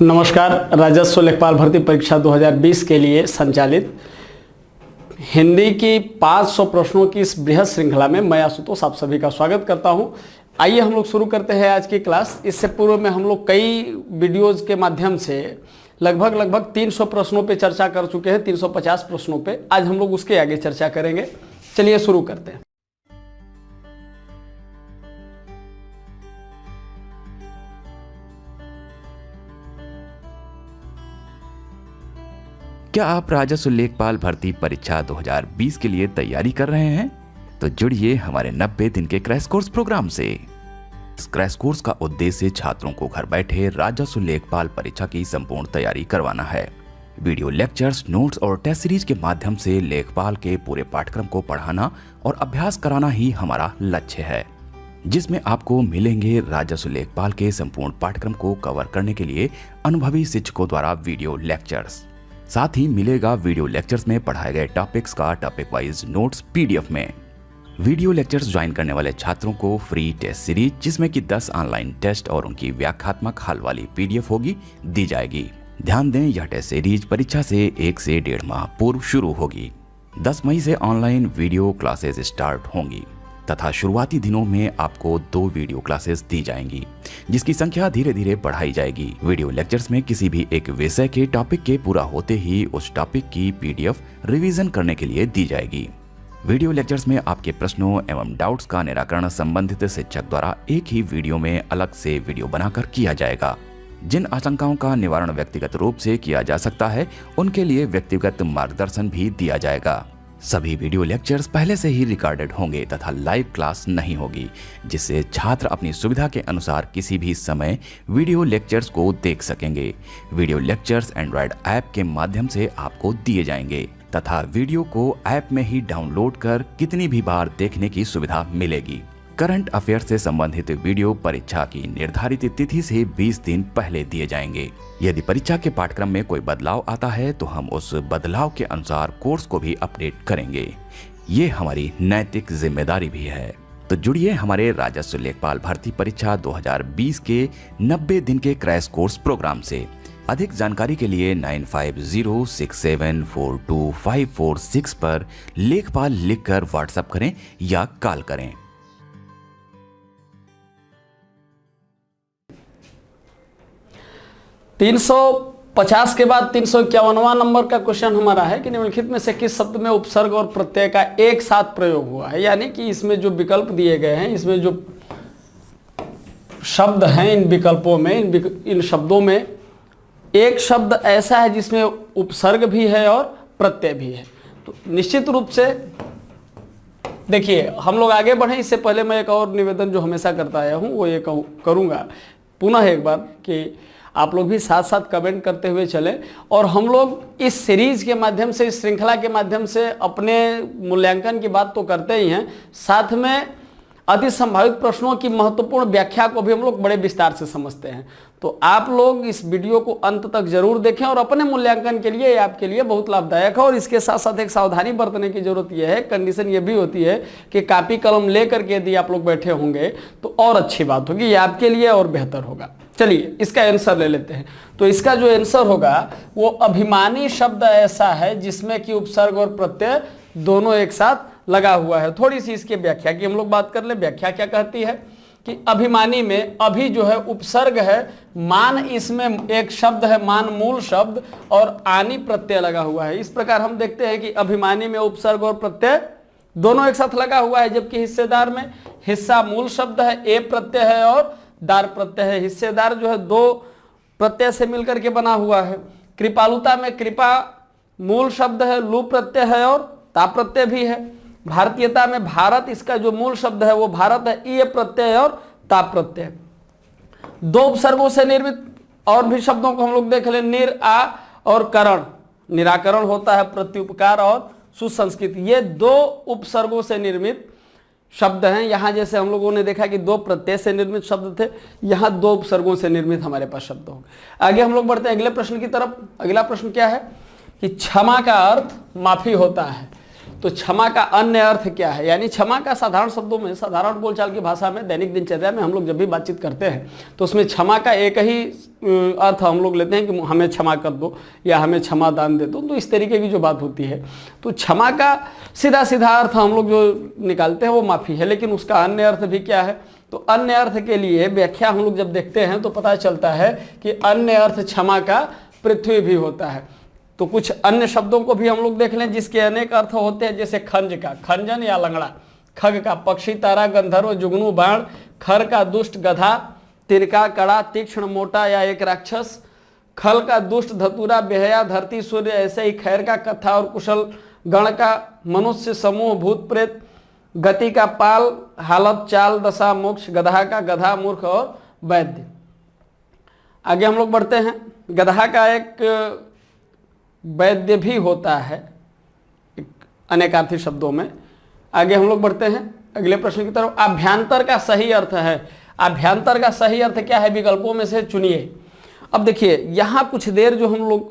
नमस्कार। राजस्व लेखपाल भर्ती परीक्षा 2020 के लिए संचालित हिंदी की 500 प्रश्नों की इस बृहद श्रृंखला में मैं आशुतोष आप सभी का स्वागत करता हूं। आइए हम लोग शुरू करते हैं आज की क्लास। इससे पूर्व में हम लोग कई वीडियोज़ के माध्यम से लगभग 300 प्रश्नों पे चर्चा कर चुके हैं, 350 प्रश्नों पे। आज हम लोग उसके आगे चर्चा करेंगे। चलिए शुरू करते हैं। क्या आप राजस्व लेखपाल भर्ती परीक्षा 2020 के लिए तैयारी कर रहे हैं? तो जुड़िए हमारे 90 दिन के क्रैश कोर्स प्रोग्राम से। इस क्रैश कोर्स का उद्देश्य छात्रों को घर बैठे राजस्व लेखपाल परीक्षा की संपूर्ण तैयारी करवाना है। वीडियो लेक्चर्स, नोट्स और टेस्ट सीरीज के माध्यम से लेखपाल के पूरे पाठ्यक्रम को पढ़ाना और अभ्यास कराना ही हमारा लक्ष्य है, जिसमें आपको मिलेंगे राजस्व लेखपाल के संपूर्ण पाठ्यक्रम को कवर करने के लिए अनुभवी शिक्षकों द्वारा वीडियो लेक्चर्स। साथ ही मिलेगा वीडियो लेक्चर्स में पढ़ाए गए टॉपिक्स का टॉपिक वाइज नोट्स पीडीएफ में। वीडियो लेक्चर्स ज्वाइन करने वाले छात्रों को फ्री टेस्ट सीरीज, जिसमें कि 10 ऑनलाइन टेस्ट और उनकी व्याख्यात्मक हल वाली पीडीएफ होगी, दी जाएगी। ध्यान दें, यह टेस्ट सीरीज परीक्षा से 1 से 1.5 माह पूर्व शुरू होगी। 10 मई से ऑनलाइन वीडियो क्लासेस स्टार्ट होंगी तथा शुरुआती दिनों में आपको 2 वीडियो क्लासेस दी जाएंगी, जिसकी संख्या धीरे धीरे बढ़ाई जाएगी। वीडियो लेक्चर्स में किसी भी एक विषय के टॉपिक के पूरा होते ही उस टॉपिक की पीडीएफ रिवीजन करने के लिए दी जाएगी। वीडियो लेक्चर्स में आपके प्रश्नों एवं डाउट्स का निराकरण संबंधित शिक्षक द्वारा एक ही वीडियो में अलग से वीडियो बनाकर किया जाएगा। जिन आशंकाओं का निवारण व्यक्तिगत रूप से किया जा सकता है, उनके लिए व्यक्तिगत मार्गदर्शन भी दिया जाएगा। सभी वीडियो लेक्चर्स पहले से ही रिकॉर्डेड होंगे तथा लाइव क्लास नहीं होगी, जिससे छात्र अपनी सुविधा के अनुसार किसी भी समय वीडियो लेक्चर्स को देख सकेंगे। वीडियो लेक्चर्स एंड्रॉयड ऐप के माध्यम से आपको दिए जाएंगे तथा वीडियो को ऐप में ही डाउनलोड कर कितनी भी बार देखने की सुविधा मिलेगी। करंट अफेयर से संबंधित वीडियो परीक्षा की निर्धारित तिथि से 20 दिन पहले दिए जाएंगे। यदि परीक्षा के पाठ्यक्रम में कोई बदलाव आता है तो हम उस बदलाव के अनुसार कोर्स को भी अपडेट करेंगे। ये हमारी नैतिक जिम्मेदारी भी है। तो जुड़िए हमारे राजस्व लेखपाल भर्ती परीक्षा 2020 के 90 दिन के क्रैश कोर्स प्रोग्राम से। अधिक जानकारी के लिए 9506742546 पर लेखपाल लिखकर व्हाट्सएप करें या कॉल करें। 350 के बाद 351वां नंबर का क्वेश्चन हमारा है कि निम्नलिखित में से किस शब्द में उपसर्ग और प्रत्यय का एक साथ प्रयोग हुआ है। यानी कि इसमें जो विकल्प दिए गए हैं, इसमें जो शब्द हैं, इन विकल्पों में, इन शब्दों में एक शब्द ऐसा है जिसमें उपसर्ग भी है और प्रत्यय भी है। तो निश्चित रूप से देखिए, हम लोग आगे बढ़े इससे पहले मैं एक और निवेदन जो हमेशा करता आया हूँ वो ये करूँगा पुनः एक बार कि आप लोग भी साथ साथ कमेंट करते हुए चलें और हम लोग इस सीरीज के माध्यम से, इस श्रृंखला के माध्यम से अपने मूल्यांकन की बात तो करते ही हैं, साथ में अति संभावित प्रश्नों की महत्वपूर्ण व्याख्या को भी हम लोग बड़े विस्तार से समझते हैं। तो आप लोग इस वीडियो को अंत तक जरूर देखें और अपने मूल्यांकन के लिए आपके लिए बहुत लाभदायक है। और इसके साथ साथ एक सावधानी बरतने की जरूरत यह है, कंडीशन ये भी होती है कि कापी कलम लेकर के यदि आप लोग बैठे होंगे तो और अच्छी बात होगी, ये आपके लिए और बेहतर होगा। चलिए इसका आंसर ले लेते हैं। तो इसका जो आंसर होगा वो अभिमानी शब्द ऐसा है जिसमें कि उपसर्ग और प्रत्यय दोनों एक साथ लगा हुआ है। थोड़ी सी इसकी व्याख्या की हम लोग बात कर ले। व्याख्या क्या कहती है कि अभिमानी में अभि जो है उपसर्ग है, मान इसमें एक शब्द है, मान मूल शब्द, और आनी प्रत्यय लगा हुआ है। इस प्रकार हम देखते हैं कि अभिमानी में उपसर्ग और प्रत्यय दोनों एक साथ लगा हुआ है, जबकि हिस्सेदार में हिस्सा मूल शब्द है, ए प्रत्यय है और दार प्रत्यय है। हिस्सेदार जो है 2 प्रत्यय से मिलकर के बना हुआ है। कृपालुता में कृपा मूल शब्द है, लू प्रत्यय है और ता प्रत्यय भी है। भारतीयता में भारत, इसका जो मूल शब्द है वो भारत है, ई प्रत्यय और ता प्रत्यय। 2 उपसर्गों से निर्मित और भी शब्दों को हम लोग देख लें। निर, आ और करण, निराकरण होता है, प्रत्युपकार और सुसंस्कृत, ये 2 उपसर्गों से निर्मित शब्द हैं। यहाँ जैसे हम लोगों ने देखा कि 2 प्रत्यय से निर्मित शब्द थे, यहाँ 2 उपसर्गों से निर्मित हमारे पास शब्द होंगे। आगे हम लोग बढ़ते हैं अगले प्रश्न की तरफ। अगला प्रश्न क्या है कि क्षमा का अर्थ माफी होता है। तो क्षमा का अन्य अर्थ क्या है, यानी क्षमा का साधारण शब्दों में, साधारण बोलचाल की भाषा में, दैनिक दिनचर्या में हम लोग जब भी बातचीत करते हैं तो उसमें क्षमा का एक ही अर्थ हम लोग लेते हैं कि हमें क्षमा कर दो या हमें क्षमा दान दे दो, तो इस तरीके की जो बात होती है। तो क्षमा का सीधा सीधा अर्थ हम लोग जो निकालते हैं वो माफ़ी है, लेकिन उसका अन्य अर्थ भी क्या है, तो अन्य अर्थ के लिए व्याख्या हम लोग जब देखते हैं तो पता चलता है कि अन्य अर्थ क्षमा का पृथ्वी भी होता है। तो कुछ अन्य शब्दों को भी हम लोग देख लें जिसके अनेक अर्थ होते हैं, जैसे खंज का खंजन या लंगड़ा, खग का पक्षी, तारा, गंधर्व, जुगनू, बाण, खर का दुष्ट, गधा, तिरका, कड़ा, तीक्ष्ण, मोटा या एक राक्षस, खल का दुष्ट, धतूरा, बेहया, धरती, सूर्य, ऐसे ही खैर का कथा और कुशल, गण का मनुष्य, समूह, भूत प्रेत, गति का पाल, हालत, चाल, दशा, मोक्ष, गधा का गधा, मूर्ख और वैद्य। आगे हम लोग बढ़ते हैं। गधा का एक वैद्य भी होता है अनेकार्थी शब्दों में। आगे हम लोग बढ़ते हैं अगले प्रश्न की तरफ। अभ्यंतर का सही अर्थ है, अभ्यंतर का सही अर्थ क्या है, विकल्पों में से चुनिए। अब देखिए यहाँ कुछ देर जो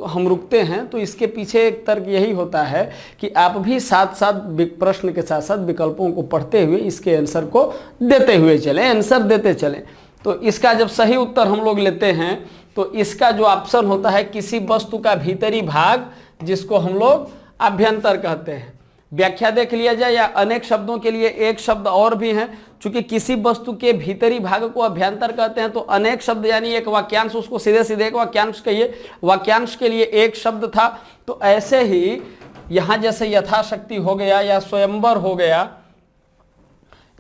हम रुकते हैं तो इसके पीछे एक तर्क यही होता है कि आप भी साथ साथ प्रश्न के साथ साथ विकल्पों को पढ़ते हुए इसके आंसर को देते हुए चलें, आंसर देते चलें। तो इसका जब सही उत्तर हम लोग लेते हैं तो इसका जो ऑप्शन होता है किसी वस्तु का भीतरी भाग, जिसको हम लोग अभ्यंतर कहते हैं। व्याख्या देख लिया जाए, या अनेक शब्दों के लिए एक शब्द और भी हैं, चूंकि किसी वस्तु के भीतरी भाग को अभ्यंतर कहते हैं तो अनेक शब्द यानी एक वाक्यांश, उसको सीधे सीधे एक वाक्यांश कहिए, वाक्यांश के लिए एक शब्द था। तो ऐसे ही यहाँ जैसे यथाशक्ति हो गया, या स्वयंवर हो गया,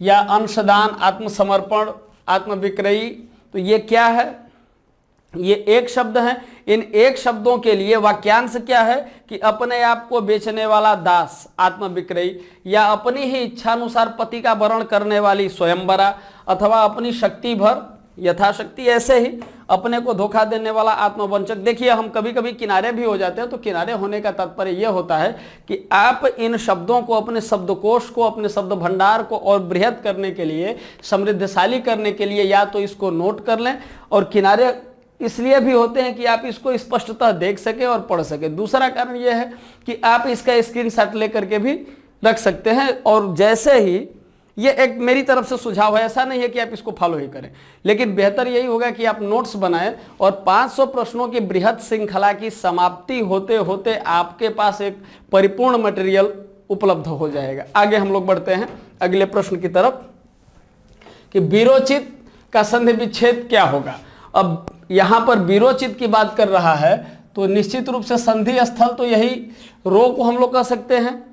या अंशदान, आत्मसमर्पण, आत्मविक्रयी, तो ये क्या है, ये एक शब्द है। इन एक शब्दों के लिए वाक्यांश क्या है कि अपने आप को बेचने वाला दास, आत्मविक्रयी, या अपनी ही इच्छानुसार पति का वरण करने वाली, स्वयंवरा, अथवा अपनी शक्ति भर, यथाशक्ति, ऐसे ही अपने को धोखा देने वाला, आत्मवंचक। देखिए हम कभी कभी किनारे भी हो जाते हैं, तो किनारे होने का तात्पर्य यह होता है कि आप इन शब्दों को, अपने शब्दकोश को, अपने शब्द भंडार को और बृहद करने के लिए, समृद्धशाली करने के लिए या तो इसको नोट कर लें, और किनारे इसलिए भी होते हैं कि आप इसको स्पष्टतः देख सके और पढ़ सके। दूसरा कारण यह है कि आप इसका स्क्रीनशॉट लेकर के भी रख सकते हैं, और जैसे ही ये एक मेरी तरफ से सुझाव है, ऐसा नहीं है कि आप इसको फॉलो ही करें, लेकिन बेहतर यही होगा कि आप नोट्स बनाएं, और 500 प्रश्नों की बृहद श्रृंखला की समाप्ति होते होते आपके पास एक परिपूर्ण मटेरियल उपलब्ध हो जाएगा। आगे हम लोग बढ़ते हैं अगले प्रश्न की तरफ कि विरोचित का संधि विच्छेद क्या होगा। अब यहां पर विरोचित की बात कर रहा है तो निश्चित रूप से संधि स्थल तो यही रो को हम लोग कह सकते हैं,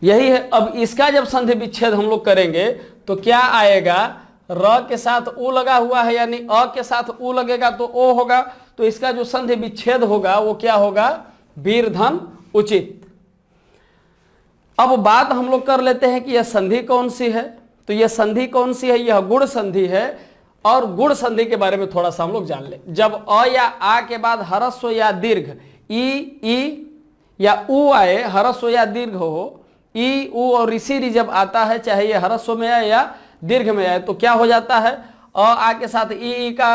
यही है। अब इसका जब संधि विच्छेद हम लोग करेंगे तो क्या आएगा, र के साथ उ लगा हुआ है, यानी अ के साथ उ लगेगा तो ओ होगा, तो इसका जो संधि विच्छेद होगा वो क्या होगा, वीर धन उचित। अब बात हम लोग कर लेते हैं कि यह संधि कौन सी है। तो यह संधि कौन सी है, यह गुण संधि है। और गुण संधि के बारे में थोड़ा सा हम लोग जान लें। जब अ या आ के बाद ह्रस्व या दीर्घ ई या उ आए, ह्रस्व या दीर्घ हो, ई उ और ऋषि जब आता है, चाहे ये ह्रस्व में आए या दीर्घ में आए, तो क्या हो जाता है, अ आ के साथ ई का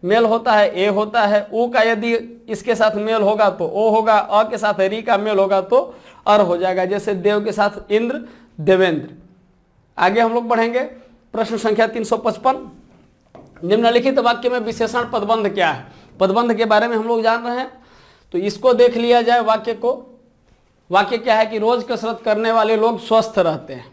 मेल होता है, ए होता है, उ का यदि इसके साथ मेल होगा तो ओ होगा, अ के साथ री का मेल होगा तो अर हो जाएगा, जैसे देव के साथ इंद्र, देवेंद्र। आगे हम लोग बढ़ेंगे, प्रश्न संख्या 355। निम्नलिखित वाक्य में विशेषण पदबंध क्या है। पदबंध के बारे में हम लोग जान रहे हैं, तो इसको देख लिया जाए वाक्य को। वाक्य क्या है कि रोज कसरत करने वाले लोग स्वस्थ रहते हैं,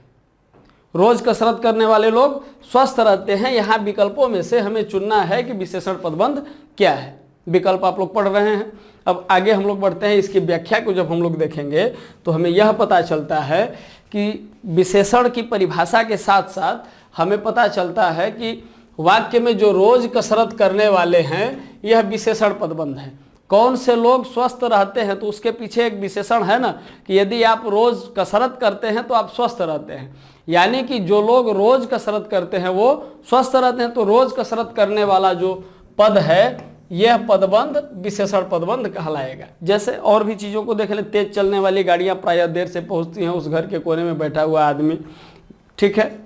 रोज कसरत करने वाले लोग स्वस्थ रहते हैं। यहाँ विकल्पों में से हमें चुनना है कि विशेषण पदबंध क्या है। विकल्प आप लोग पढ़ रहे हैं। अब आगे हम लोग बढ़ते हैं, इसकी व्याख्या को जब हम लोग देखेंगे तो हमें यह पता चलता है कि विशेषण की परिभाषा के साथ साथ हमें पता चलता है कि वाक्य में जो रोज कसरत करने वाले हैं यह विशेषण पदबंध है। कौन से लोग स्वस्थ रहते हैं, तो उसके पीछे एक विशेषण है ना कि यदि आप रोज कसरत करते हैं तो आप स्वस्थ रहते हैं, यानी कि जो लोग रोज कसरत करते हैं वो स्वस्थ रहते हैं। तो रोज कसरत करने वाला जो पद है यह पदबंध विशेषण पदबंध कहलाएगा। जैसे और भी चीज़ों को देख लें, तेज चलने वाली गाड़ियाँ प्रायः देर से पहुँचती हैं, उस घर के कोने में बैठा हुआ आदमी, ठीक है।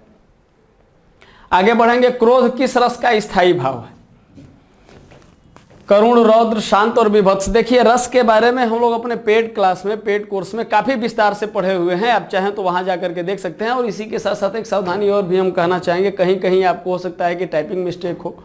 आगे बढ़ेंगे, क्रोध किस रस का स्थायी भाव है। करुण, रौद्र, शांत और विभत्स। देखिए रस के बारे में हम लोग अपने पेड क्लास में, पेड कोर्स में काफ़ी विस्तार से पढ़े हुए हैं, आप चाहें तो वहाँ जा करके देख सकते हैं। और इसी के साथ साथ एक सावधानी और भी हम कहना चाहेंगे, कहीं कहीं आपको हो सकता है कि टाइपिंग मिस्टेक हो,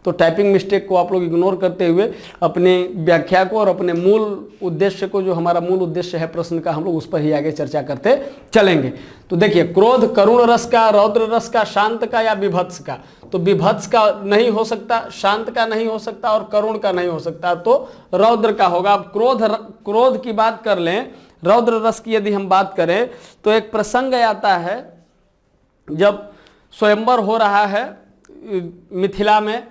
तो टाइपिंग मिस्टेक को आप लोग इग्नोर करते हुए अपने व्याख्या को और अपने मूल उद्देश्य को, जो हमारा मूल उद्देश्य है प्रश्न का, हम लोग उस पर ही आगे चर्चा करते चलेंगे। तो देखिए क्रोध करुण रस का, रौद्र रस का, शांत का या विभत्स का। तो विभत्स का नहीं हो सकता, शांत का नहीं हो सकता और करुण का नहीं हो सकता, तो रौद्र का होगा। अब क्रोध की बात कर लें, रौद्र रस की यदि हम बात करें तो एक प्रसंग आता है जब स्वयंवर हो रहा है मिथिला में,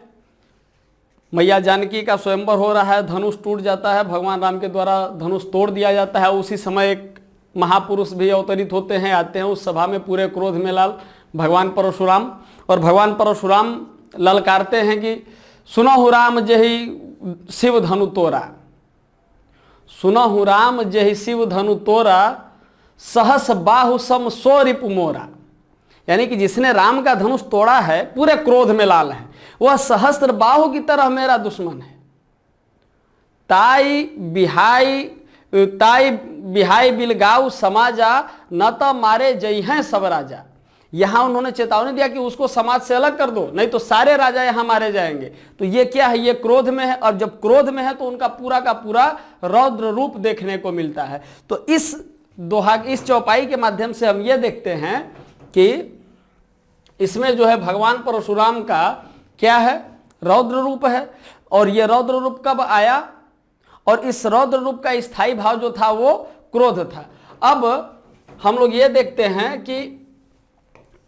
मैया जानकी का स्वयंवर हो रहा है, धनुष टूट जाता है, भगवान राम के द्वारा धनुष तोड़ दिया जाता है। उसी समय एक महापुरुष भी अवतरित होते हैं, आते हैं उस सभा में पूरे क्रोध में लाल, भगवान परशुराम। और भगवान परशुराम ललकारते हैं कि सुनहु राम जहि शिव धनु तोरा, सुनहु राम जहि शिव धनु तोरा, सहस बाहु सम सो रिपु मोरा। यानी कि जिसने राम का धनुष तोड़ा है, पूरे क्रोध में लाल है, वह सहस्त्र बाहु की तरह मेरा दुश्मन है। ताई बिहाई बिलगाऊ समाजा, न तो मारे जई हैं सब राजा। यहां उन्होंने चेतावनी दिया कि उसको समाज से अलग कर दो, नहीं तो सारे राजा यहां मारे जाएंगे। तो ये क्या है, ये क्रोध में है, और जब क्रोध में है तो उनका पूरा का पूरा रौद्र रूप देखने को मिलता है। तो इस चौपाई के माध्यम से हम ये देखते हैं कि इसमें जो है भगवान परशुराम का क्या है, रौद्र रूप है। और ये रौद्र रूप कब आया, और इस रौद्र रूप का स्थायी भाव जो था वो क्रोध था। अब हम लोग ये देखते हैं कि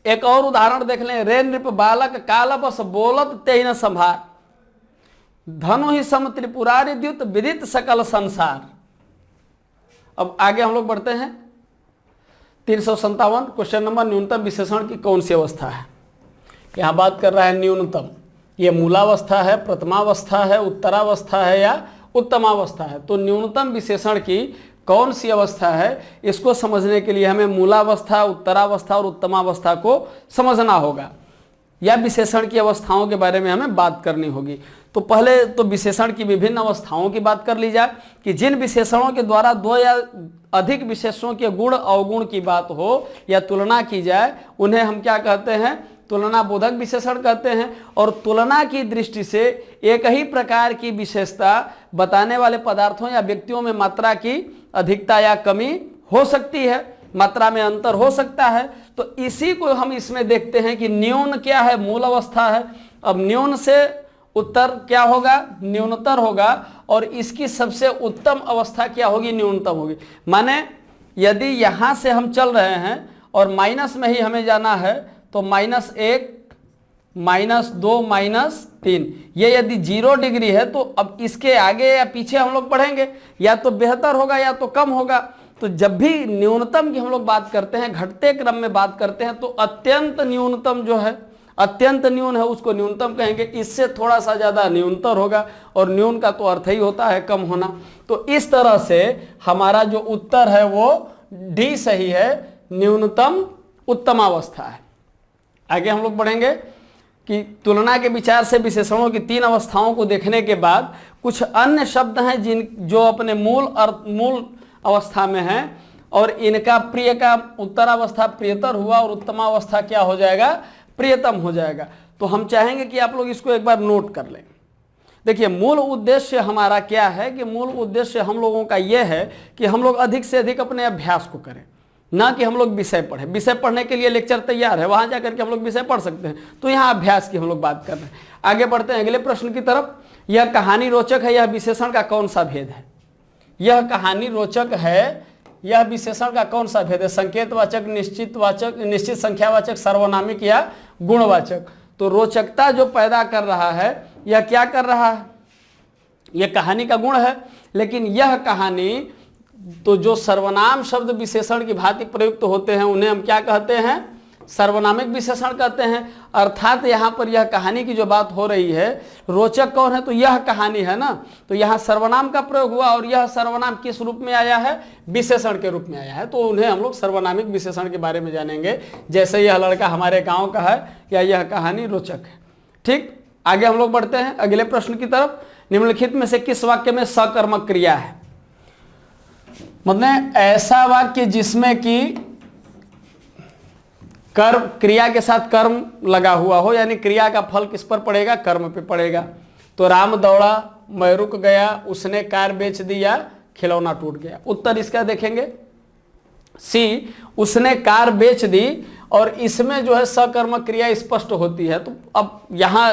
एक और उदाहरण देख लें, रे नृप बालक काल बस बोलत तेहि न संभार, धनु ही सम त्रिपुरारि द्युत विदित सकल संसार। अब आगे हम लोग बढ़ते हैं 357 क्वेश्चन नंबर, न्यूनतम विशेषण की कौन सी अवस्था है। यहाँ बात कर रहा है न्यूनतम, ये मूलावस्था है, प्रथमावस्था है, उत्तरावस्था है या उत्तमावस्था है। तो न्यूनतम विशेषण की कौन सी अवस्था है, इसको समझने के लिए हमें मूलावस्था, उत्तरावस्था और उत्तमावस्था को समझना होगा, या विशेषण की अवस्थाओं के बारे में हमें बात करनी होगी। तो पहले तो विशेषण की विभिन्न अवस्थाओं की बात कर ली जाए कि जिन विशेषणों के द्वारा दो या अधिक विशेषणों के गुण अवगुण की बात हो या तुलना की जाए, उन्हें हम क्या कहते हैं, तुलना बोधक विशेषण कहते हैं। और तुलना की दृष्टि से एक ही प्रकार की विशेषता बताने वाले पदार्थों या व्यक्तियों में मात्रा की अधिकता या कमी हो सकती है, मात्रा में अंतर हो सकता है। तो इसी को हम इसमें देखते हैं कि न्यून क्या है, मूल अवस्था है। अब न्यून से उत्तर क्या होगा, न्यूनतर होगा। और इसकी सबसे उत्तम अवस्था क्या होगी, न्यूनतम होगी। माने यदि यहाँ से हम चल रहे हैं और माइनस में ही हमें जाना है, तो -1, -2, -3, ये यदि 0 डिग्री है तो अब इसके आगे या पीछे हम लोग बढ़ेंगे, या तो बेहतर होगा या तो कम होगा। तो जब भी न्यूनतम की हम लोग बात करते हैं, घटते क्रम में बात करते हैं, तो अत्यंत न्यूनतम जो है, अत्यंत न्यून है, उसको न्यूनतम कहेंगे। इससे थोड़ा सा ज़्यादा न्यूनतर होगा, और न्यून का तो अर्थ ही होता है कम होना। तो इस तरह से हमारा जो उत्तर है वो डी सही है, न्यूनतम उत्तमावस्था है। आगे हम लोग बढ़ेंगे कि तुलना के विचार से विशेषणों की 3 अवस्थाओं को देखने के बाद कुछ अन्य शब्द हैं जो अपने मूल अवस्था में हैं, और इनका प्रिय का उत्तरावस्था प्रियतर हुआ और उत्तमावस्था क्या हो जाएगा, प्रियतम हो जाएगा। तो हम चाहेंगे कि आप लोग इसको एक बार नोट कर लें। देखिए मूल उद्देश्य हमारा क्या है, कि मूल उद्देश्य हम लोगों का यह है कि हम लोग अधिक से अधिक अपने अभ्यास को करें, ना कि हम लोग विषय पढ़ें। विषय पढ़ने के लिए लेक्चर तैयार है, वहां जाकर के हम लोग विषय पढ़ सकते हैं। तो यहाँ अभ्यास की हम लोग बात कर रहे हैं। आगे बढ़ते हैं अगले प्रश्न की तरफ। यह कहानी रोचक है, यह विशेषण का कौन सा भेद है। यह कहानी रोचक है, यह विशेषण का कौन सा भेद है, संकेतवाचक, निश्चित संख्यावाचक, सर्वनामिक या गुणवाचक। तो रोचकता जो पैदा कर रहा है, यह क्या कर रहा है, यह कहानी का गुण है। लेकिन यह कहानी तो जो सर्वनाम शब्द विशेषण की भांति प्रयुक्त होते हैं, उन्हें हम क्या कहते हैं, सर्वनामिक विशेषण कहते हैं। अर्थात यहाँ पर यह कहानी की जो बात हो रही है, रोचक कौन है, तो यह कहानी है ना। तो यहाँ सर्वनाम का प्रयोग हुआ, और यह सर्वनाम किस रूप में आया है, विशेषण के रूप में आया है। तो उन्हें हम लोग सर्वनामिक विशेषण के बारे में जानेंगे। जैसे यह लड़का हमारे गाँव का है, या यह कहानी रोचक है। ठीक, आगे हम लोग बढ़ते हैं अगले प्रश्न की तरफ। निम्नलिखित में से किस वाक्य में सकर्मक क्रिया है? मतलब ऐसा वाक्य जिसमें कि कर्म, क्रिया के साथ कर्म लगा हुआ हो, यानी क्रिया का फल किस पर पड़ेगा? कर्म पे पड़ेगा। तो राम दौड़ा, मैं रुक गया, उसने कार बेच दिया, खिलौना टूट गया। उत्तर इसका देखेंगे सी, उसने कार बेच दी, और इसमें जो है सकर्मक क्रिया स्पष्ट होती है। तो अब यहां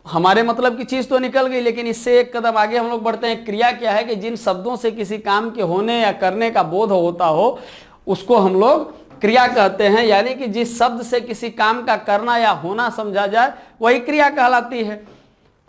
हमारे मतलब की चीज तो निकल गई, लेकिन इससे एक कदम आगे हम लोग बढ़ते हैं। क्रिया क्या है कि जिन शब्दों से किसी काम के होने या करने का बोध होता हो उसको हम लोग क्रिया कहते हैं। यानी कि जिस शब्द से किसी काम का करना या होना समझा जाए वही क्रिया कहलाती है।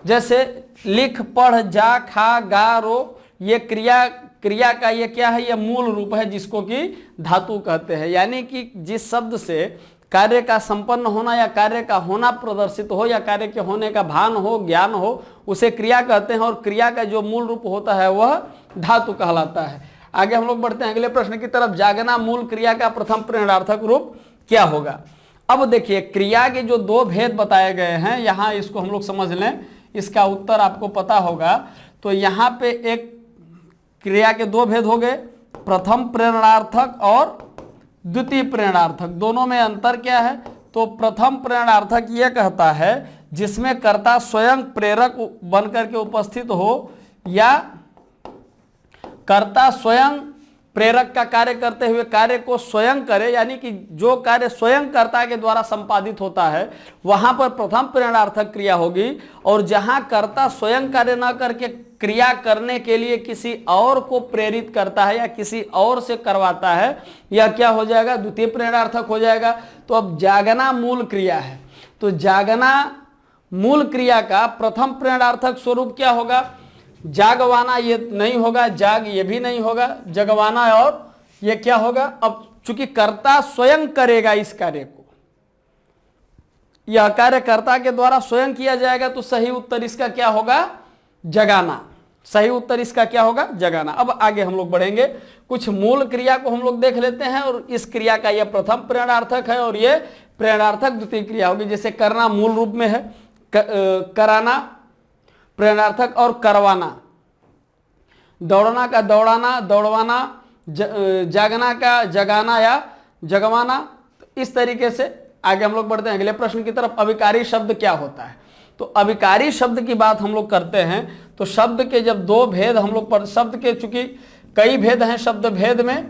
जैसे लिख, पढ़, जा, खा, गा, रो, ये क्रिया का ये क्या है? ये मूल रूप है जिसको कि धातु कहते हैं। यानी कि जिस शब्द से कार्य का संपन्न होना या कार्य का होना प्रदर्शित हो या कार्य के होने का भान हो, ज्ञान हो, उसे क्रिया कहते हैं। और क्रिया का जो मूल रूप होता है वह धातु कहलाता है। आगे हम लोग बढ़ते हैं अगले प्रश्न की तरफ। जागना मूल क्रिया का प्रथम प्रेरणार्थक रूप क्या होगा? अब देखिए, क्रिया के जो दो भेद बताए गए हैं, यहाँ इसको हम लोग समझ लें, इसका उत्तर आपको पता होगा। तो यहाँ पे एक क्रिया के दो भेद हो गए, प्रथम प्रेरणार्थक और द्वितीय प्रेरणार्थक। दोनों में अंतर क्या है? तो प्रथम प्रेरणार्थक यह कहता है जिसमें कर्ता स्वयं प्रेरक बनकर के उपस्थित हो, या कर्ता स्वयं प्रेरक का कार्य करते हुए कार्य को स्वयं करे, यानी कि जो कार्य स्वयं कर्ता के द्वारा संपादित होता है वहां पर प्रथम प्रेरणार्थक क्रिया होगी। और जहां कर्ता स्वयं कार्य न करके क्रिया करने के लिए किसी और को प्रेरित करता है या किसी और से करवाता है, यह क्या हो जाएगा? द्वितीय प्रेरणार्थक हो जाएगा। तो अब जागना मूल क्रिया है, तो जागना मूल क्रिया का प्रथम प्रेरणार्थक स्वरूप क्या होगा? जागवाना ये नहीं होगा, जाग ये भी नहीं होगा, जगवाना, और ये क्या होगा? अब चूंकि कर्ता स्वयं करेगा इस कार्य को, यह कार्य कर्ता के द्वारा स्वयं किया जाएगा, तो सही उत्तर इसका क्या होगा? जगाना। सही उत्तर इसका क्या होगा? जगाना। अब आगे हम लोग बढ़ेंगे, कुछ मूल क्रिया को हम लोग देख लेते हैं। और इस क्रिया का यह प्रथम प्रेरणार्थक है और ये प्रेरणार्थक द्वितीय क्रिया होगी। जैसे करना मूल रूप में है, कराना प्रेरणार्थक, और करवाना, दौड़ना का दौड़ाना, दौड़वाना, जागना का जगाना या जगवाना। इस तरीके से आगे हम लोग बढ़ते हैं अगले प्रश्न की तरफ। अभिकारी शब्द क्या होता है? तो अभिकारी शब्द की बात हम लोग करते हैं तो शब्द के जब दो भेद हम लोग शब्द के, चूंकि कई भेद हैं शब्द भेद में,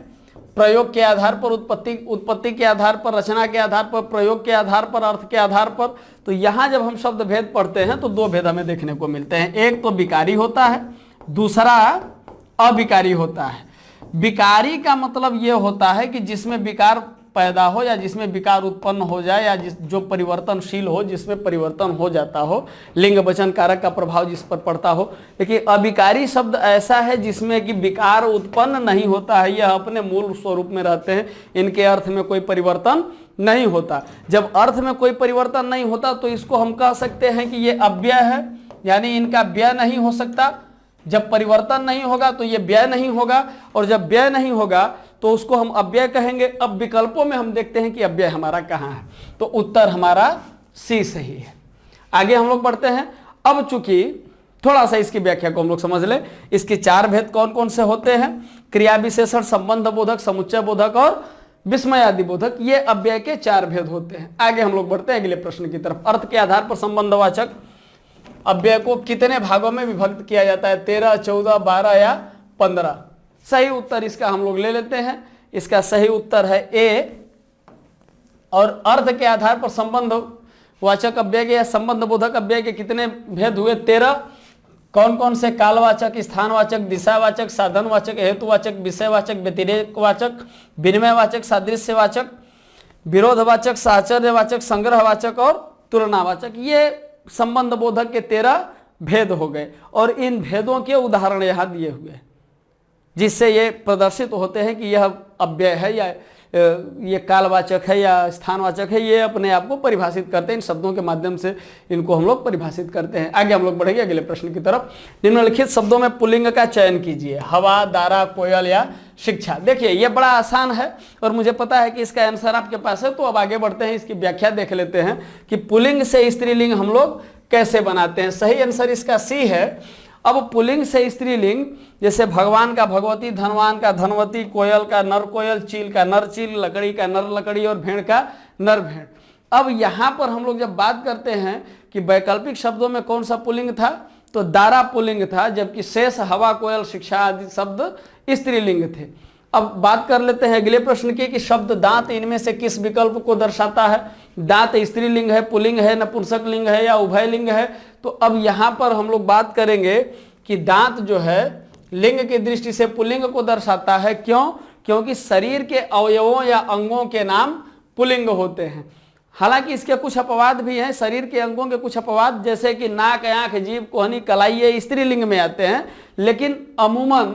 प्रयोग के आधार पर, उत्पत्ति के आधार पर, रचना के आधार पर, प्रयोग के आधार पर, अर्थ के आधार पर। तो यहाँ जब हम शब्द भेद पढ़ते हैं तो दो भेद हमें देखने को मिलते हैं। एक तो विकारी होता है, दूसरा अविकारी होता है। विकारी का मतलब ये होता है कि जिसमें विकार पैदा हो या जिसमें विकार उत्पन्न हो जाए, या जो परिवर्तनशील हो, जिसमें परिवर्तन हो जाता हो, लिंग वचन कारक का प्रभाव जिस पर पड़ता हो। देखिए, अविकारी शब्द ऐसा है जिसमें कि विकार उत्पन्न नहीं होता है, यह अपने मूल स्वरूप में रहते हैं, इनके अर्थ में कोई परिवर्तन नहीं होता। जब अर्थ में कोई परिवर्तन नहीं होता तो इसको हम कह सकते हैं कि ये अव्यय है, यानी इनका व्यय नहीं हो सकता। जब परिवर्तन नहीं होगा तो ये व्यय नहीं होगा, और जब व्यय नहीं होगा तो उसको हम अव्यय कहेंगे। अब विकल्पों में हम देखते हैं कि अव्यय हमारा कहाँ है, तो उत्तर हमारा सी सही है। आगे हम लोग बढ़ते हैं। अब चूंकि थोड़ा सा इसकी व्याख्या को हम लोग समझ लें, इसके चार भेद कौन कौन से होते हैं? क्रिया विशेषण, संबंध बोधक, समुच्चय बोधक और विस्मयादि बोधक। ये अव्यय के चार भेद होते हैं। आगे हम लोग बढ़ते हैं अगले प्रश्न की तरफ। अर्थ के आधार पर संबंधवाचक अव्यय को कितने भागों में विभक्त किया जाता है? 13, 14, 12 या 15? सही उत्तर इसका हम लोग ले लेते हैं। इसका सही उत्तर है ए। और अर्थ के आधार पर संबंध वाचक अव्यय के या संबंध बोधक अव्यय के कितने भेद हुए? 13। कौन कौन से? कालवाचक, स्थानवाचक, दिशावाचक, साधनवाचक, हेतुवाचक, विषयवाचक, व्यतिरेकवाचक, विनिमयवाचक, सादृश्यवाचक, विरोधवाचक, साहचर्यवाचक, संग्रहवाचक और तुलनावाचक। ये संबंध बोधक के 13 भेद हो गए। और इन भेदों के उदाहरण यहाँ दिए हुए हैं, जिससे ये प्रदर्शित होते हैं कि यह अव्यय है या ये कालवाचक है या स्थानवाचक है। ये अपने आप को परिभाषित करते हैं, इन शब्दों के माध्यम से इनको हम लोग परिभाषित करते हैं। आगे हम लोग बढ़ेंगे अगले प्रश्न की तरफ। निम्नलिखित शब्दों में पुल्लिंग का चयन कीजिए। हवा, दारा, कोयल या शिक्षा। देखिए, ये बड़ा आसान है और मुझे पता है कि इसका आंसर आपके पास है। तो अब आगे बढ़ते हैं, इसकी व्याख्या देख लेते हैं कि पुल्लिंग से स्त्रीलिंग हम लोग कैसे बनाते हैं? सही आंसर इसका सी है। अब पुल्लिंग से स्त्रीलिंग, जैसे भगवान का भगवती, धनवान का धनवती, कोयल का नर कोयल, चील का नर चील, लकड़ी का नर लकड़ी और भेड़ का नर भेड़। अब यहाँ पर हम लोग जब बात करते हैं कि वैकल्पिक शब्दों में कौन सा पुल्लिंग था, तो दारा पुल्लिंग था, जबकि शेष, हवा, कोयल, शिक्षा आदि शब्द स्त्रीलिंग थे। अब बात कर लेते हैं अगले प्रश्न की कि शब्द दांत इनमें से किस विकल्प को दर्शाता है? दांत स्त्रीलिंग है, पुल्लिंग है, नपुंसक लिंग है या उभय लिंग है? तो अब यहाँ पर हम लोग बात करेंगे कि दांत जो है लिंग की दृष्टि से पुल्लिंग को दर्शाता है। क्यों? क्योंकि शरीर के अवयवों या अंगों के नाम पुल्लिंग होते हैं। हालांकि इसके कुछ अपवाद भी हैं, शरीर के अंगों के कुछ अपवाद, जैसे कि नाक, आंख, जीभ, कोहनी, कलाई, ये स्त्रीलिंग में आते हैं। लेकिन अमूमन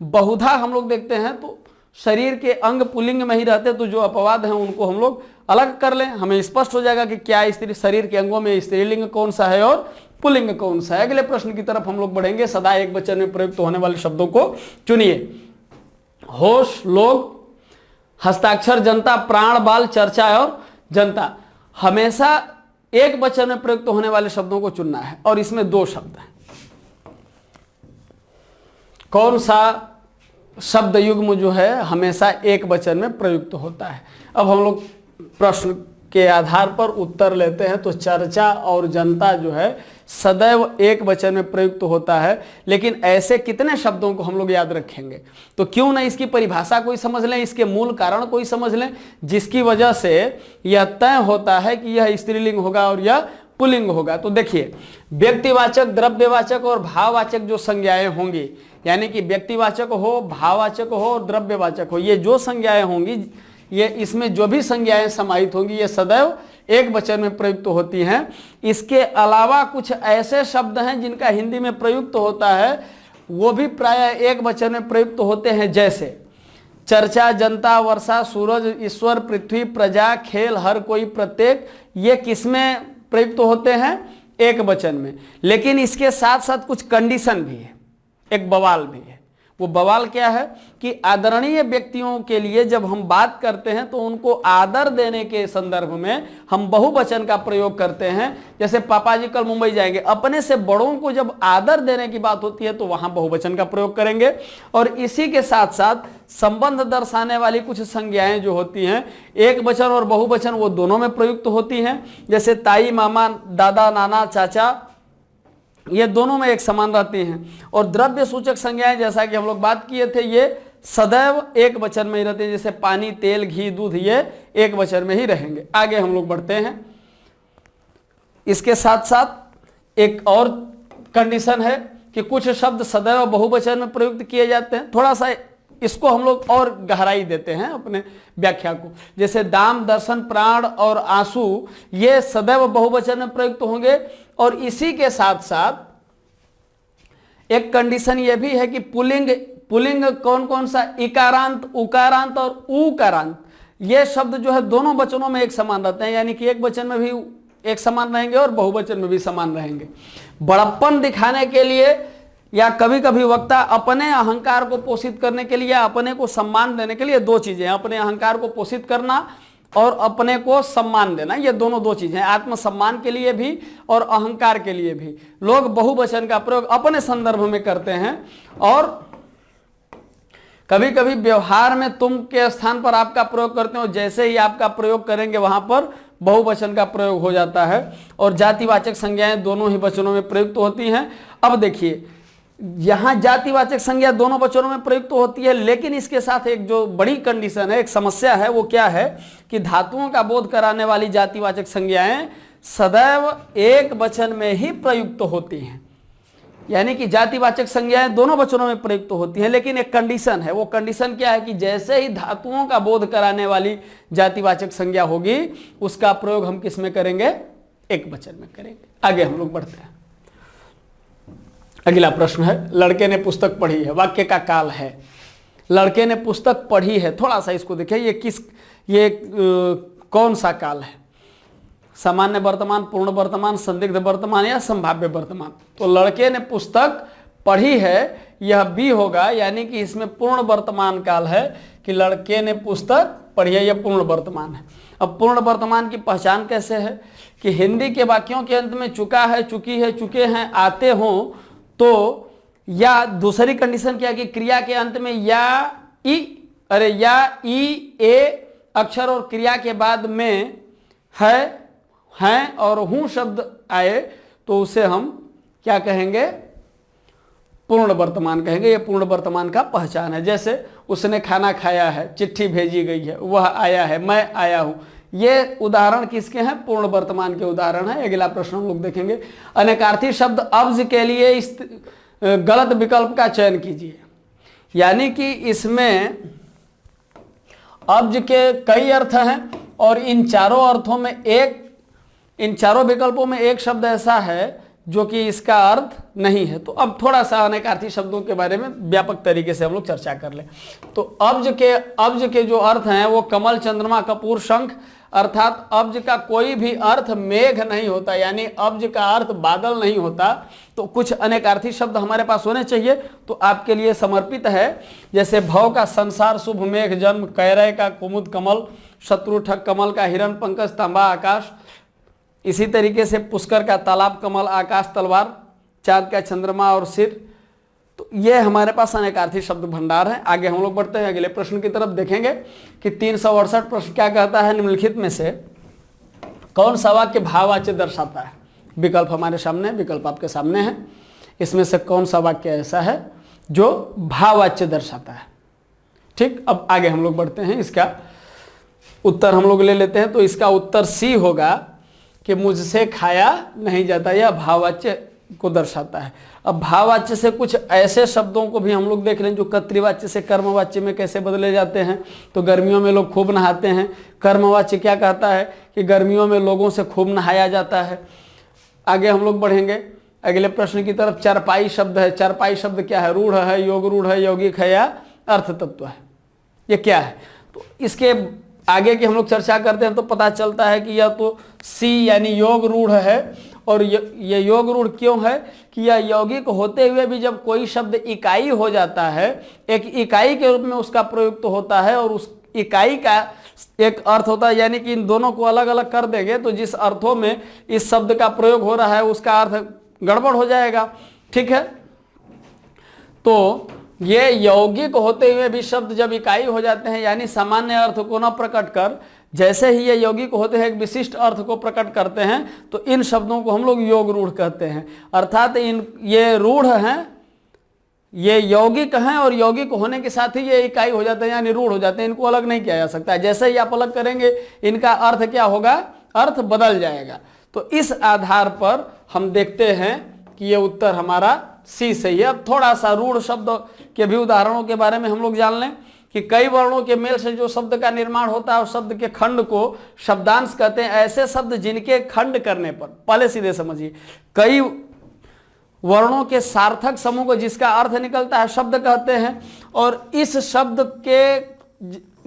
बहुधा हम लोग देखते हैं तो शरीर के अंग पुल्लिंग में ही रहते, तो जो अपवाद हैं उनको हम लोग अलग कर लें, हमें स्पष्ट हो जाएगा कि क्या शरीर के अंगों में स्त्रीलिंग कौन सा है और पुल्लिंग कौन सा है। अगले प्रश्न की तरफ हम लोग बढ़ेंगे। सदा एक वचन में प्रयुक्त होने वाले शब्दों को चुनिए। होश, लोग, हस्ताक्षर, जनता, प्राण, बाल, चर्चा और जनता। हमेशा एक वचन में प्रयुक्त होने वाले शब्दों को चुनना है और इसमें दो शब्द हैं। कौन सा शब्द युग्म जो है हमेशा एक वचन में प्रयुक्त होता है? अब हम लोग प्रश्न के आधार पर उत्तर लेते हैं। तो चर्चा और जनता जो है सदैव एक वचन में प्रयुक्त होता है, लेकिन ऐसे कितने शब्दों को हम लोग याद रखेंगे? तो क्यों ना इसकी परिभाषा कोई समझ लें, इसके मूल कारण कोई समझ लें, जिसकी वजह से यह तय होता है कि यह स्त्रीलिंग होगा और यह पुल्लिंग होगा। तो देखिए, व्यक्तिवाचक, द्रव्यवाचक और भाववाचक जो संज्ञाएं होंगी, यानी कि व्यक्तिवाचक हो, भाववाचक हो और द्रव्यवाचक हो, ये जो संज्ञाएं होंगी, ये इसमें जो भी संज्ञाएं समाहित होंगी ये सदैव एक वचन में प्रयुक्त होती हैं। इसके अलावा कुछ ऐसे शब्द हैं जिनका हिंदी में प्रयुक्त होता है, वो भी प्रायः एक वचन में प्रयुक्त होते हैं, जैसे चर्चा, जनता, वर्षा, सूरज, ईश्वर, पृथ्वी, प्रजा, खेल, हर कोई, प्रत्येक। ये किसमें प्रयुक्त होते हैं? एक वचन में। लेकिन इसके साथ साथ कुछ कंडीशन भी है, एक बवाल भी है। वो बवाल क्या है कि आदरणीय व्यक्तियों के लिए जब हम बात करते हैं तो उनको आदर देने के संदर्भ में हम बहुवचन का प्रयोग करते हैं। जैसे पापा जी कल मुंबई जाएंगे, अपने से बड़ों को जब आदर देने की बात होती है तो वहां बहुवचन का प्रयोग करेंगे। और इसी के साथ साथ संबंध दर्शाने वाली कुछ संज्ञाएं जो होती हैं, एक वचन और बहुवचन वो दोनों में प्रयुक्त होती हैं। जैसे ताई, मामा, दादा, नाना, चाचा, ये दोनों में एक समान रहती हैं। और द्रव्य सूचक संज्ञाएं, जैसा कि हम लोग बात किए थे, ये सदैव एक वचन में ही रहते हैं। जैसे पानी, तेल, घी, दूध, ये एक वचन में ही रहेंगे। आगे हम लोग बढ़ते हैं। इसके साथ साथ एक और कंडीशन है कि कुछ शब्द सदैव बहुवचन में प्रयुक्त किए जाते हैं। थोड़ा सा इसको हम लोग और गहराई देते हैं अपने व्याख्या को। जैसे दाम, दर्शन, प्राण और आंसू, ये सदैव बहुवचन में प्रयुक्त होंगे। और इसी के साथ साथ एक कंडीशन ये भी है कि पुल्लिंग कौन कौन सा? इकारांत, उकारांत और ऊकारांत। ये शब्द जो है दोनों वचनों में एक समान रहते हैं, यानी कि एक वचन में भी एक समान रहेंगे और बहुवचन में भी समान रहेंगे। बड़प्पन दिखाने के लिए या कभी कभी वक्ता अपने अहंकार को पोषित करने के लिए या अपने को सम्मान देने के लिए, दो चीजें, अपने अहंकार को पोषित करना और अपने को सम्मान देना, ये दोनों दो चीजें, आत्मसम्मान के लिए भी और अहंकार के लिए भी लोग बहुवचन का प्रयोग अपने संदर्भ में करते हैं। और कभी कभी व्यवहार में तुम के स्थान पर आपका प्रयोग करते हो, जैसे ही आपका प्रयोग करेंगे वहां पर बहुवचन का प्रयोग हो जाता है। और जातिवाचक संज्ञाएं दोनों ही वचनों में प्रयुक्त होती हैं। अब देखिए, यहां जातिवाचक संज्ञा दोनों वचनों में प्रयुक्त होती है, लेकिन इसके साथ एक जो बड़ी कंडीशन है, एक समस्या है, वो क्या है कि धातुओं का बोध कराने वाली जातिवाचक संज्ञाएं सदैव एक वचन में ही प्रयुक्त होती हैं। यानी कि जातिवाचक संज्ञाएं दोनों वचनों में प्रयुक्त होती हैं, लेकिन एक कंडीशन है। वो कंडीशन क्या है कि जैसे ही धातुओं का बोध कराने वाली जातिवाचक संज्ञा होगी, उसका प्रयोग हम किस में करेंगे? एक वचन में करेंगे। आगे हम लोग बढ़ते हैं। अगला प्रश्न है, लड़के ने पुस्तक पढ़ी है, वाक्य का काल है। लड़के ने पुस्तक पढ़ी है, थोड़ा सा इसको देखिए, ये कौन सा काल है? सामान्य वर्तमान, पूर्ण वर्तमान, संदिग्ध वर्तमान या संभाव्य वर्तमान? तो लड़के ने पुस्तक पढ़ी है, यह बी होगा, यानी कि इसमें पूर्ण वर्तमान काल है कि लड़के ने पुस्तक पढ़ी है, यह पूर्ण वर्तमान है। अब पूर्ण वर्तमान की पहचान कैसे है कि हिंदी के वाक्यों के अंत में चुका है, चुकी है, चुके हैं आते हों तो, या दूसरी कंडीशन क्या कि क्रिया के अंत में या ई ए अक्षर और क्रिया के बाद में है, हैं और हूं शब्द आए तो उसे हम क्या कहेंगे, पूर्ण वर्तमान कहेंगे। ये पूर्ण वर्तमान का पहचान है। जैसे उसने खाना खाया है, चिट्ठी भेजी गई है, वह आया है, मैं आया हूं। ये उदाहरण किसके हैं, पूर्ण वर्तमान के उदाहरण है। अगला प्रश्न हम लोग देखेंगे, अनेकार्थी शब्द अब्ज के लिए इस गलत विकल्प का चयन कीजिए। यानी कि इसमें अब्ज के कई अर्थ हैं और इन चारों विकल्पों में एक शब्द ऐसा है जो कि इसका अर्थ नहीं है। तो अब थोड़ा सा अनेकार्थी शब्दों के बारे में व्यापक तरीके से हम लोग चर्चा कर लें। तो अब्ज के जो अर्थ हैं वो कमल, चंद्रमा, कपूर, शंख, अर्थात अब्ज का कोई भी अर्थ मेघ नहीं होता, यानी अब्ज का अर्थ बादल नहीं होता। तो कुछ अनेकार्थी शब्द हमारे पास होने चाहिए, तो आपके लिए समर्पित है। जैसे भव का संसार, शुभ मेघ जन्म, कैरय का कुमुद कमल, शत्रु ठग कमल का हिरण पंकज तांबा आकाश। इसी तरीके से पुष्कर का तालाब कमल, आकाश तलवार, चांद का चंद्रमा और सिर। तो ये हमारे पास अनेकार्थी शब्द भंडार है। आगे हम लोग बढ़ते हैं, अगले प्रश्न की तरफ देखेंगे कि 368 प्रश्न क्या कहता है, निम्नलिखित में से कौन सा वाक्य भाववाच्य दर्शाता है। विकल्प हमारे सामने, विकल्प आपके सामने है। इसमें से कौन सा वाक्य ऐसा है जो भाववाच्य दर्शाता है। ठीक, अब आगे हम लोग बढ़ते हैं, इसका उत्तर हम लोग ले लेते हैं। तो इसका उत्तर सी होगा कि मुझसे खाया नहीं जाता, यह भाववाच्य को दर्शाता है। अब भाववाच्य से कुछ ऐसे शब्दों को भी हम लोग देख रहे हैं जो कर्तृवाच्य से कर्मवाच्य में कैसे बदले जाते हैं। तो गर्मियों में लोग खूब नहाते हैं, कर्मवाच्य क्या कहता है कि गर्मियों में लोगों से खूब नहाया जाता है। आगे हम लोग बढ़ेंगे अगले प्रश्न की तरफ। चारपाई शब्द है, चारपाई शब्द क्या है, रूढ़ है, योग रूढ़ है, यौगिक है या अर्थ तत्व है, ये क्या है। तो इसके आगे की हम लोग चर्चा करते हैं तो पता चलता है कि यह तो सी यानी योग रूढ़ है। और ये योग रूढ़ क्यों है कि यह यौगिक होते हुए भी जब कोई शब्द इकाई हो जाता है, एक इकाई के रूप में उसका प्रयोग तो होता है और उस इकाई का एक अर्थ होता है, यानी कि इन दोनों को अलग अलग कर देंगे तो जिस अर्थों में इस शब्द का प्रयोग हो रहा है उसका अर्थ गड़बड़ हो जाएगा। ठीक है, तो ये यौगिक होते हुए भी शब्द जब इकाई हो जाते हैं यानी सामान्य अर्थ को न प्रकट कर जैसे ही ये यौगिक होते हैं एक विशिष्ट अर्थ को प्रकट करते हैं, तो इन शब्दों को हम लोग योग रूढ़ कहते हैं। अर्थात ये रूढ़ हैं, ये यौगिक हैं और यौगिक होने के साथ ही ये इकाई हो जाते हैं यानी रूढ़ हो जाते हैं। इनको अलग नहीं किया जा सकता, जैसे ही आप अलग करेंगे इनका अर्थ क्या होगा, अर्थ बदल जाएगा। तो इस आधार पर हम देखते हैं कि ये उत्तर हमारा सी सही है। अब थोड़ा सा रूढ़ शब्द के भी उदाहरणों के बारे में हम लोग जान लें कि कई वर्णों के मेल से जो शब्द का निर्माण होता है और शब्द के खंड को शब्दांश कहते हैं। ऐसे शब्द जिनके खंड करने पर, पहले सीधे समझिए, कई वर्णों के सार्थक समूह को जिसका अर्थ निकलता है शब्द कहते हैं। और इस शब्द के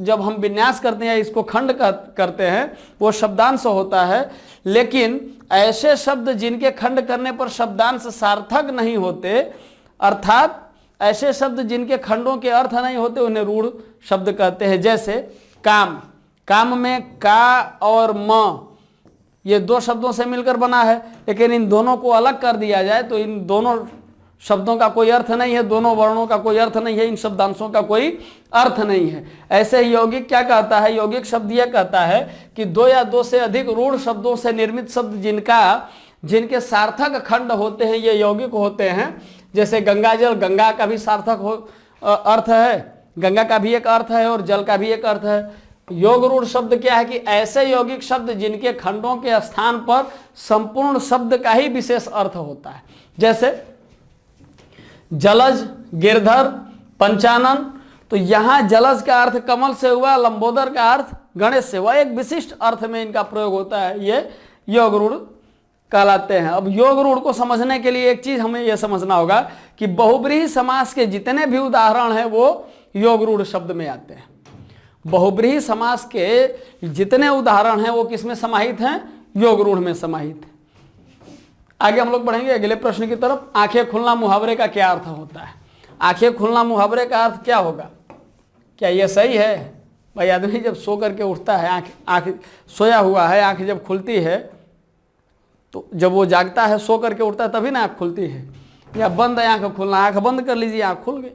जब हम विन्यास करते हैं, इसको खंड करते हैं, वो शब्दांश होता है। लेकिन ऐसे शब्द जिनके खंड करने पर शब्दांश सार्थक नहीं होते, अर्थात ऐसे शब्द जिनके खंडों के अर्थ नहीं होते, उन्हें रूढ़ शब्द कहते हैं। जैसे काम, काम में का और म ये दो शब्दों से मिलकर बना है, लेकिन इन दोनों को अलग कर दिया जाए तो इन दोनों शब्दों का कोई अर्थ नहीं है, दोनों वर्णों का कोई अर्थ नहीं है, इन शब्दांशों का कोई अर्थ नहीं है। ऐसे ही यौगिक क्या कहता है, यौगिक शब्द यह कहता है कि दो या दो से अधिक रूढ़ शब्दों से निर्मित शब्द जिनके सार्थक खंड होते हैं ये यौगिक होते हैं। जैसे गंगा जल, गंगा का भी सार्थक अर्थ है, गंगा का भी एक अर्थ है और जल का भी एक अर्थ है। योग रूढ़ शब्द क्या है कि ऐसे यौगिक शब्द जिनके खंडों के स्थान पर संपूर्ण शब्द का ही विशेष अर्थ होता है। जैसे जलज, गिरधर, पंचानन। तो यहां जलज का अर्थ कमल से हुआ, लंबोदर का अर्थ गणेश से हुआ, एक विशिष्ट अर्थ में इनका प्रयोग होता है, ये योग रूढ़ कहलाते हैं। अब योग रूढ़ को समझने के लिए एक चीज हमें यह समझना होगा कि बहुब्रीहि समास के जितने भी उदाहरण हैं वो योग रूढ़ शब्द में आते हैं। बहुब्रीहि समास के जितने उदाहरण हैं वो किसमें समाहित हैं, योग रूढ़ में समाहित है। आगे हम लोग बढ़ेंगे अगले प्रश्न की तरफ। आंखें खुलना मुहावरे का क्या अर्थ होता है। आंखें खुलना मुहावरे का अर्थ क्या होगा, क्या यह सही है भाई? आदमी जब सो करके उठता है, आंख सोया हुआ है, आंख जब खुलती है तो जब वो जागता है, सो करके उठता है, तभी ना आँख खुलती है, या बंद है आँख खुलना, आँख बंद कर लीजिए आँख खुल गई।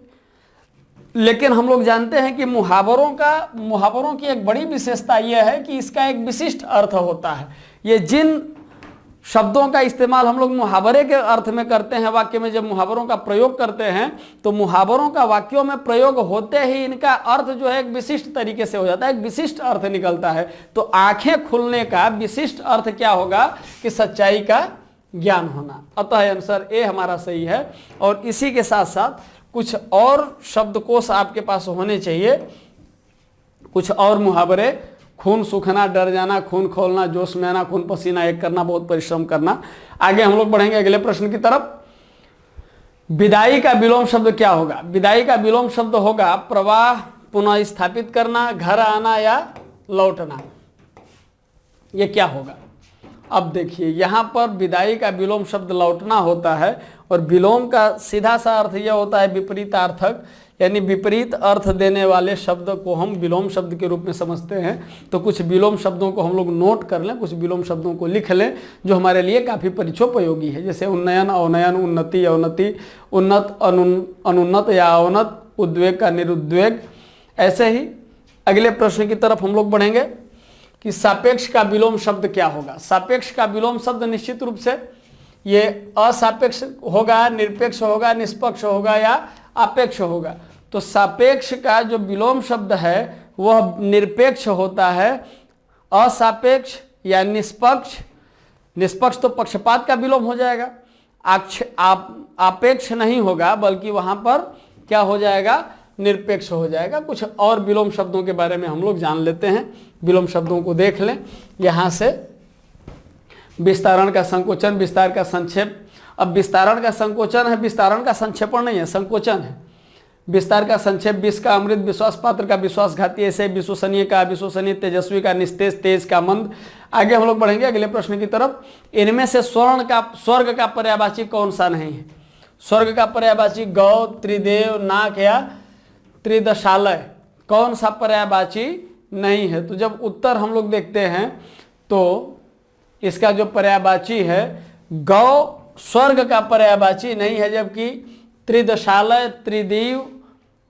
लेकिन हम लोग जानते हैं कि मुहावरों की एक बड़ी विशेषता यह है कि इसका एक विशिष्ट अर्थ होता है। ये जिन शब्दों का इस्तेमाल हम लोग मुहावरे के अर्थ में करते हैं, वाक्य में जब मुहावरों का प्रयोग करते हैं, तो मुहावरों का वाक्यों में प्रयोग होते ही इनका अर्थ जो है एक विशिष्ट तरीके से हो जाता है, एक विशिष्ट अर्थ निकलता है। तो आंखें खुलने का विशिष्ट अर्थ क्या होगा कि सच्चाई का ज्ञान होना। अतः आंसर ए हमारा सही है। और इसी के साथ साथ कुछ और शब्दकोश आपके पास होने चाहिए, कुछ और मुहावरे। खून सूखना, डर जाना, खून खोलना, जोश में आना, खून पसीना एक करना, बहुत परिश्रम करना। आगे हम लोग बढ़ेंगे अगले प्रश्न की तरफ। विदाई का विलोम शब्द क्या होगा? विदाई का विलोम शब्द होगा प्रवाह, पुनः स्थापित करना, घर आना या लौटना। ये क्या होगा? अब देखिए, यहां पर विदाई का विलोम शब्द लौटना होता है, और विलोम का सीधा सा अर्थ यह होता है विपरीतार्थक, यानी विपरीत अर्थ देने वाले शब्द को हम विलोम शब्द के रूप में समझते हैं। तो कुछ विलोम शब्दों को हम लोग नोट कर लें, कुछ विलोम शब्दों को लिख लें जो हमारे लिए काफ़ी परिचयोपयोगी है। जैसे उन्नयन, अवनयन, उन्नति, अवनति, उन्नत, अनुन्नत या अवनत, उद्वेग का निरुद्वेग। ऐसे ही अगले प्रश्न की तरफ हम लोग बढ़ेंगे कि सापेक्ष का विलोम शब्द क्या होगा। सापेक्ष का विलोम शब्द निश्चित रूप से ये असापेक्ष होगा, निरपेक्ष होगा, निष्पक्ष होगा या आपेक्ष होगा। तो सापेक्ष का जो विलोम शब्द है वह निरपेक्ष होता है। असापेक्ष या निष्पक्ष, निष्पक्ष तो पक्षपात का विलोम हो जाएगा। आपेक्ष नहीं होगा, बल्कि वहां पर क्या हो जाएगा? निरपेक्ष हो जाएगा। कुछ और विलोम शब्दों के बारे में हम लोग जान लेते हैं। विलोम शब्दों को देख लें। यहाँ से विस्तारण का संकोचन, विस्तार का संक्षेप। अब विस्तारण का संकोचन है, विस्तारण का संक्षेपण नहीं है, संकोचन है। विस्तार का संक्षेप, विष का अमृत, विश्वास पात्र का विश्वासघाती, ऐसे विश्वसनीय का अविश्वसनीय, तेजस्वी का निस्तेज, तेज का मंद। आगे हम लोग बढ़ेंगे अगले प्रश्न की तरफ। इनमें से स्वर्ग का पर्यायवाची कौन सा नहीं है? स्वर्ग का पर्यायवाची गौ, त्रिदेव, नाक या त्रिदशालय, कौन सा पर्यायवाची नहीं है? तो जब उत्तर हम लोग देखते हैं तो इसका जो पर्यायवाची है गौ स्वर्ग का पर्यायवाची नहीं है, जबकि त्रिदशालय, त्रिदीव,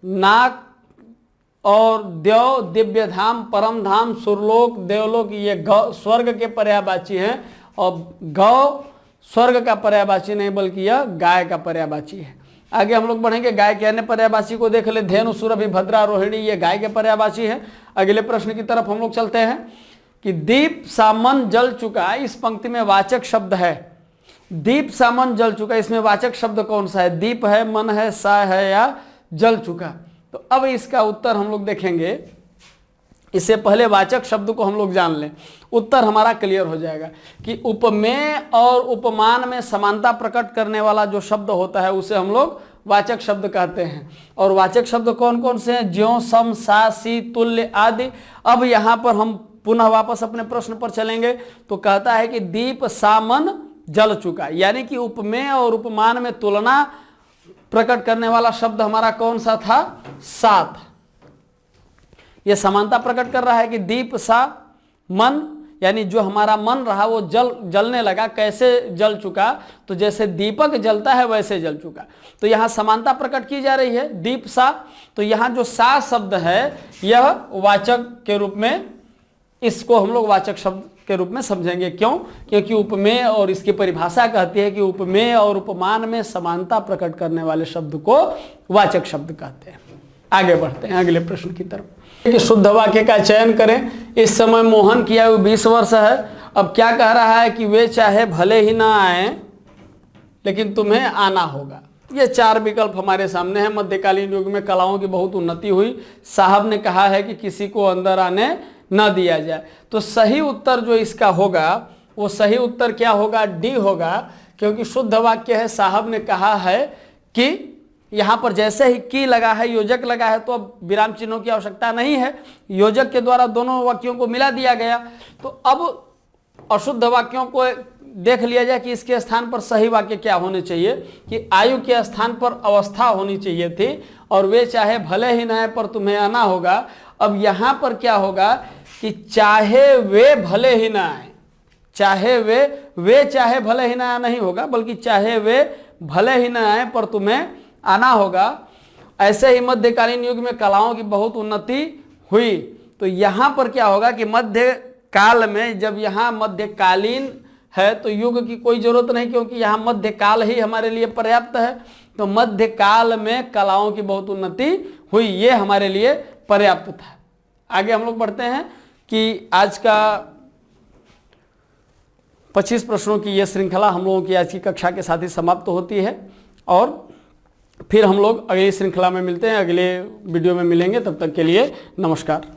नाक और देव, दिव्य धाम, परम धाम, सुरलोक, देवलोक, ये गौ स्वर्ग के पर्यायवाची हैं। और गौ स्वर्ग का पर्यायवाची नहीं, बल्कि यह गाय का पर्यायवाची है। आगे हम लोग बढ़ेंगे, गाय के अन्य पर्यायवाची को देख ले। धेनु, सुरभि, भद्रा, रोहिणी, ये गाय के पर्यायवाची है। अगले प्रश्न की तरफ हम लोग चलते हैं कि दीप सा मन जल चुका, इस पंक्ति में वाचक शब्द है। दीप सा मन जल चुका, इसमें वाचक शब्द कौन सा है? दीप है, मन है, सा है या जल चुका? तो अब इसका उत्तर हम लोग देखेंगे। इससे पहले वाचक शब्द को हम लोग जान लें, उत्तर हमारा क्लियर हो जाएगा कि उपमेय और उपमान में समानता प्रकट करने वाला जो शब्द होता है उसे हम लोग वाचक शब्द कहते हैं। और वाचक शब्द कौन कौन से हैं? ज्यों, सम, सा, सी, तुल्य आदि। अब यहाँ पर हम पुनः वापस अपने प्रश्न पर चलेंगे तो कहता है कि दीप सा मन जल चुका, यानी कि उपमेय और उपमान में तुलना प्रकट करने वाला शब्द हमारा कौन सा था? सा था। यह समानता प्रकट कर रहा है कि दीप सा मन, यानी जो हमारा मन रहा वो जलने लगा। कैसे जल चुका? तो जैसे दीपक जलता है वैसे जल चुका। तो यहाँ समानता प्रकट की जा रही है, दीप सा। तो यहाँ जो सा शब्द है यह वाचक के रूप में, इसको हम लोग वाचक शब्द के रूप में समझेंगे। क्यों? क्योंकि उपमेय और इसकी परिभाषा कहती है कि उपमेय और उपमान में समानता प्रकट करने वाले शब्द को वाचक शब्द कहते हैं। आगे बढ़ते हैं अगले प्रश्न की तरफ कि शुद्ध वाक्य का चयन करें। इस समय मोहन की आयु 20 वर्ष है। अब क्या कह रहा है कि वे चाहे भले ही ना आए लेकिन तुम्हें आना होगा। ये चार विकल्प हमारे सामने हैं। मध्यकालीन युग में कलाओं की बहुत उन्नति हुई। साहब ने कहा है कि किसी को अंदर आने न दिया जाए। तो सही उत्तर जो इसका होगा वो सही उत्तर क्या होगा? डी होगा, क्योंकि शुद्ध वाक्य है। साहब ने कहा है कि, यहाँ पर जैसे ही की लगा है, योजक लगा है, तो अब विराम चिन्हों की आवश्यकता नहीं है। योजक के द्वारा दोनों वाक्यों को मिला दिया गया। तो अब अशुद्ध वाक्यों को देख लिया जाए कि इसके स्थान पर सही वाक्य क्या होने चाहिए, कि आयु के स्थान पर अवस्था होनी चाहिए थी, और वे चाहे भले ही न आए पर तुम्हें आना होगा। अब यहाँ पर क्या होगा कि चाहे वे भले ही न आए, चाहे वे चाहे भले ही ना नहीं होगा, बल्कि चाहे वे भले ही ना आए पर तुम्हें आना होगा। ऐसे ही मध्यकालीन युग में कलाओं की बहुत उन्नति हुई। तो यहाँ पर क्या होगा कि मध्य काल में, जब यहाँ मध्यकालीन है तो युग की कोई जरूरत नहीं, क्योंकि यहाँ मध्यकाल ही हमारे लिए पर्याप्त है। तो मध्यकाल में कलाओं की बहुत उन्नति हुई, ये हमारे लिए पर्याप्त था। आगे हम लोग बढ़ते हैं कि आज का 25 प्रश्नों की यह श्रृंखला हम लोगों की आज की कक्षा के साथ ही समाप्त होती है, और फिर हम लोग अगली श्रृंखला में मिलते हैं, अगले वीडियो में मिलेंगे। तब तक के लिए नमस्कार।